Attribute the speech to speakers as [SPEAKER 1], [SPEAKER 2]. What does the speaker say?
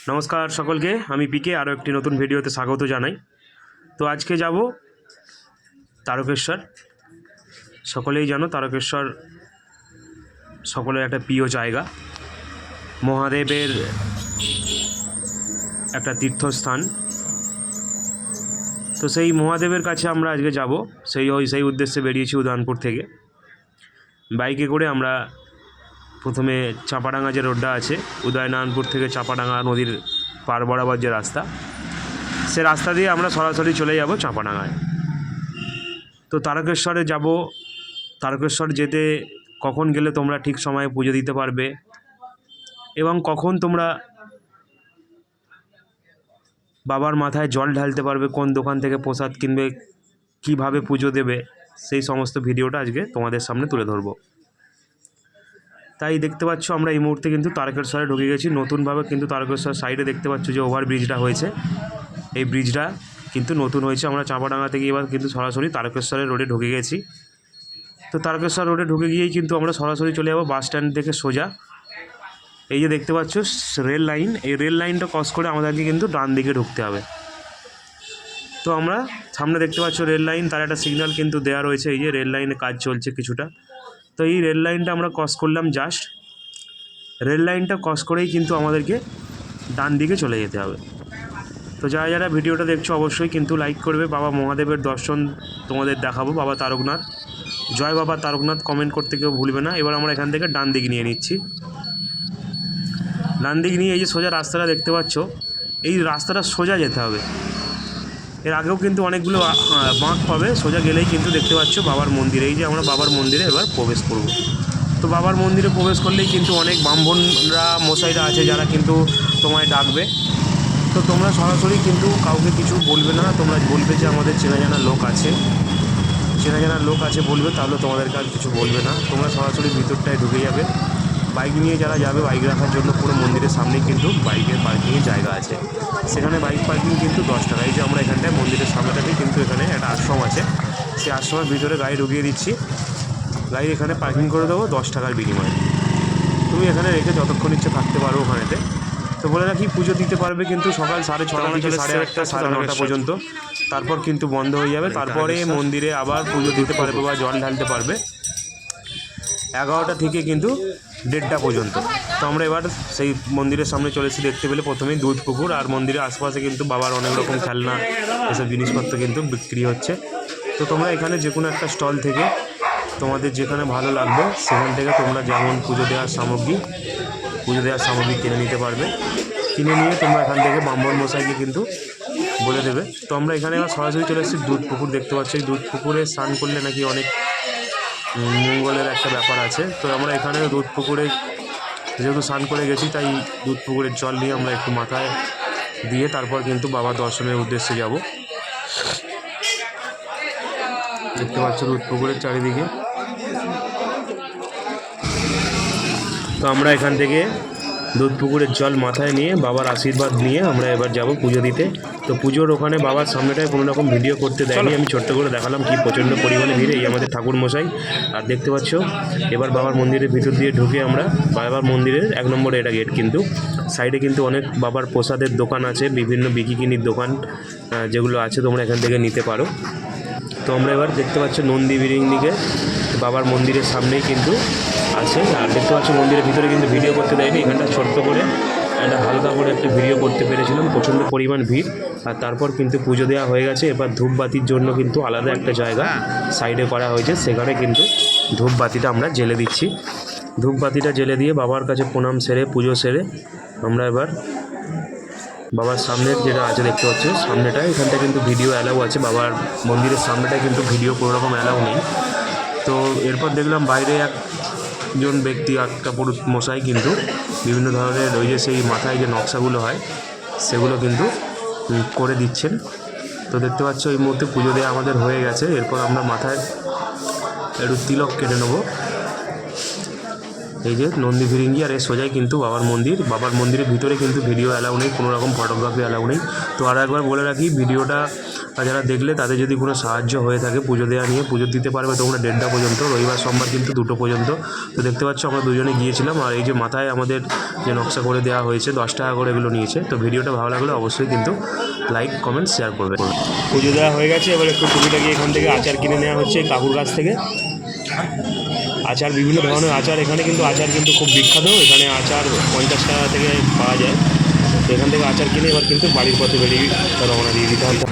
[SPEAKER 1] নমস্কার সকলকে, আমি পিকে আরও একটি নতুন ভিডিওতে স্বাগত জানাই। তো আজকে যাব তারকেশ্বর। সকলেই জানো তারকেশ্বর সকলের একটা প্রিয় জায়গা, মহাদেবের একটা তীর্থস্থান। তো সেই মহাদেবের কাছে আমরা আজকে যাব, সেই উদ্দেশ্যে বেরিয়েছি উদয়নপুর থেকে। বাইকে করে আমরা প্রথমে চাঁপাডাঙ্গা যে রোডটা আছে, উদয়নারায়ণপুর থেকে চাঁপাডাঙ্গা নদীর পার বরাবর যে রাস্তা, সে রাস্তা দিয়ে আমরা সরাসরি চলে যাব চাঁপাডাঙ্গায়। তো তারকেশ্বরে যাব। তারকেশ্বর যেতে কখন গেলে তোমরা ঠিক সময়ে পুজো দিতে পারবে এবং কখন তোমরা বাবার মাথায় জল ঢালতে পারবে, কোন দোকান থেকে প্রসাদ কিনবে, কিভাবে পুজো দেবে, সেই সমস্ত ভিডিওটা আজকে তোমাদের সামনে তুলে ধরবো। তাই দেখতে পাচ্ছ আমরা এই মুহূর্তে কিন্তু তারকেশ্বরে ঢুকে গেছি নতুনভাবে। কিন্তু তারকেশ্বর সাইডে দেখতে পাচ্ছ যে ওভারব্রিজটা হয়েছে, এই ব্রিজটা কিন্তু নতুন হয়েছে। আমরা চাঁপাডাঙ্গা থেকে এবার কিন্তু সরাসরি তারকেশ্বরের রোডে ঢুকে গেছি। তো তারকেশ্বর রোডে ঢুকে গিয়েই কিন্তু আমরা সরাসরি চলে যাবো বাস স্ট্যান্ড থেকে সোজা। এই যে দেখতে পাচ্ছ রেল লাইন, এই রেল লাইনটা ক্রস করে আমাদেরকে কিন্তু ডান দিকে ঢুকতে হবে। তো আমরা সামনে দেখতে পাচ্ছ রেল লাইন, তার একটা সিগন্যাল কিন্তু দেওয়া রয়েছে। এই যে রেল লাইনে কাজ চলছে কিছুটা। তো এই রেল লাইনটা আমরা ক্রস করলাম জাস্ট। রেল লাইনটা ক্রস করেই কিন্তু আমাদেরকে ডান দিকে চলে যেতে হবে। তো যারা যারা ভিডিওটা দেখছো অবশ্যই কিন্তু লাইক করবে। বাবা মহাদেবের দর্শন তোমাদের দেখাবো, বাবা তারকনাথ, জয় বাবা তারকনাথ কমেন্ট করতে কেউ ভুলবে না। এবার আমরা এখান থেকে ডান দিক নিয়ে নিচ্ছি। ডান দিক নিয়ে এই যে সোজা রাস্তাটা দেখতে পাচ্ছ, এই রাস্তাটা সোজা যেতে হবে। এর আগেও কিন্তু অনেকগুলো বাঁক পাবে, সোজা গেলেই কিন্তু দেখতে পাচ্ছ বাবার মন্দির। এই যে আমরা বাবার মন্দিরে এবার প্রবেশ করব। তো বাবার মন্দিরে প্রবেশ করলেই কিন্তু অনেক ব্রাহ্মণরা মশাইরা আছে যারা কিন্তু তোমায় ডাকবে। তো তোমরা সরাসরি কিন্তু কাউকে কিছু বলবে না, তোমরা বলবে যে আমাদের চেনা জানা লোক আছে, চেনা জানা লোক আছে বলবে, তাহলে তোমাদেরকে আর কিছু বলবে না। তোমরা সরাসরি ভিতরটায় ঢুকে যাবে। বাইক নিয়ে যারা যাবে, বাইক রাখার জন্য পুরো মন্দিরের সামনেই কিন্তু বাইকের পার্কিংয়ের জায়গা আছে, সেখানে বাইক পার্কিং কিন্তু 10 টাকা। এই যে আমরা এখানটায় মন্দিরের সামনেটাতেই কিন্তু এখানে একটা আশ্রম আছে, সেই আশ্রমের ভিতরে গাড়ি ঢুকিয়ে দিচ্ছি। গাড়ি এখানে পার্কিং করে দেবো 10 টাকার বিনিময়ে। তুমি এখানে রেখে যতক্ষণ ইচ্ছে থাকতে পারো ওখানেতে। তো বলে রাখি, পুজো দিতে পারবে কিন্তু সকাল 6:30 থেকে 8:30, 9:30 পর্যন্ত। তারপর কিন্তু বন্ধ হয়ে যাবে। তারপরে মন্দিরে আবার পুজো দিতে পারবে বা জল ঢালতে পারবে 11টা থেকে কিন্তু 1:30 পর্যন্ত। তো আমরা এবার সেই মন্দিরের সামনে চলে এসেছি। দেখতে পেলে প্রথমেই দুধ পুকুর, আর মন্দিরের আশপাশে কিন্তু বাবার অনেক রকম খেলনা এসব জিনিসপত্র কিন্তু বিক্রি হচ্ছে। তো তোমরা এখানে যে কোনো একটা স্টল থেকে তোমাদের যেখানে ভালো লাগবে সেখান থেকে তোমরা যেমন পুজো দেওয়ার সামগ্রী কিনে নিতে পারবে। কিনে নিয়ে তোমরা এখান থেকে ব্রাহ্মণ মশাইকে কিন্তু বলে দেবে। তো আমরা এখানে আবার সরাসরি চলে এসেছি দুধ পুকুর। দেখতে পাচ্ছি এই দুধ পুকুরে স্নান করলে নাকি অনেক মঙ্গলের একটা ব্যাপার আছে। তো আমরা এখানে দুধ পুকুরে যেহেতু স্নান করে গেছি, তাই দুধ পুকুরের জল নিয়ে আমরা একটু মাথায় দিয়ে তারপর কিন্তু বাবা দর্শনের উদ্দেশ্যে যাব। দেখতে পাচ্ছ দুধ পুকুরের চারিদিকে। তো আমরা এখান থেকে দুধ পুকুরের জল মাথায় নিয়ে বাবার আশীর্বাদ নিয়ে আমরা এবার যাব পুজো দিতে। তো পুজোর ওখানে বাবার সামনেটায় কোনো রকম ভিডিও করতে দেয়নি, আমি ছোট্ট করে দেখালাম কি প্রচণ্ড পরিমাণে ভিড়। এই আমাদের ঠাকুর মশাই। আর দেখতে পাচ্ছ এবার বাবার মন্দিরের ভিতর দিয়ে ঢুকে আমরা বাবার মন্দিরের 1 নম্বরে এটা গেট, কিন্তু সাইডে কিন্তু অনেক বাবার প্রসাদের দোকান আছে, বিভিন্ন বিকিকিনির দোকান যেগুলো আছে, তোমরা এখান থেকে নিতে পারো। তো আমরা এবার দেখতে পাচ্ছ নন্দী বিরিংদিকে বাবার মন্দিরের সামনেই কিন্তু আছে। আর দেখতে পাচ্ছ মন্দিরের ভিতরে কিন্তু ভিডিও করতে দেয়নি, এখানটা ছোট্ট করে একটা হালকা করে একটা ভিডিও করতে পেরেছিলাম। প্রচণ্ড পরিমাণ ভিড়। আর তারপর কিন্তু পুজো দেওয়া হয়ে গেছে। এবার ধূপবাতির জন্য কিন্তু আলাদা একটা জায়গা সাইডে করা হয়েছে, সেখানে কিন্তু ধূপবাতিটা আমরা জ্বেলে দিচ্ছি। ধূপবাতিটা জ্বেলে দিয়ে বাবার কাছে প্রণাম সেরে পুজো সেরে আমরা এবার বাবার সামনের যেটা আছে দেখতে পাচ্ছ সামনেটায়, এখানটা কিন্তু ভিডিও অ্যালাউ আছে। বাবার মন্দিরের সামনেটায় কিন্তু ভিডিও কোনো রকম অ্যালাউ নেই। তো এরপর দেখলাম বাইরে একজন ব্যক্তি, একটা পুরুষ মশাই কিন্তু বিভিন্ন ধরনের ওই যে সেই মাথায় যে নকশাগুলো হয় সেগুলো কিন্তু করে দিচ্ছেন। তো দেখতে পাচ্ছ এই মুহূর্তে পুজো দেওয়া আমাদের হয়ে গেছে। এরপর আমরা মাথায় একটু তিলক কেটে নেবো। এই যে নন্দী ভিরিঙ্গি, আর এর সোজাই কিন্তু বাবার মন্দির। বাবার মন্দিরের ভিতরে কিন্তু ভিডিও অ্যালাউ নেই, কোনো রকম ফটোগ্রাফি অ্যালাউ নেই। তো আর একবার বলে রাখি, ভিডিওটা যারা দেখলে তাদের যদি কোনো সাহায্য হয়ে থাকে পুজো দেওয়া নিয়ে, পুজো দিতে পারবে তোমরা 1:30টা পর্যন্ত, রবিবার সোমবার কিন্তু 2টো পর্যন্ত। তো দেখতে পাচ্ছ আমরা দুজনে গিয়েছিলাম। আর এই যে মাথায় আমাদের যে নকশা করে দেওয়া হয়েছে 10 টাকা করে এগুলো নিয়েছে। তো ভিডিওটা ভালো লাগলে অবশ্যই কিন্তু লাইক কমেন্ট শেয়ার করবে। পুজো দেওয়া হয়ে গেছে, এবার একটু টুকিটাকি এখান থেকে আচার কিনে নেওয়া হচ্ছে কাকুর কাছ থেকে। আচার বিভিন্ন ধরনের আচার, এখানে কিন্তু আচার কিন্তু খুব বিখ্যাত। এখানে আচার 50 টাকা থেকে পাওয়া যায়। তো এখান থেকে আচার কিনে এবার কিন্তু বাড়ির পথে বেরিয়ে রওনা দিয়ে দিতে হবে।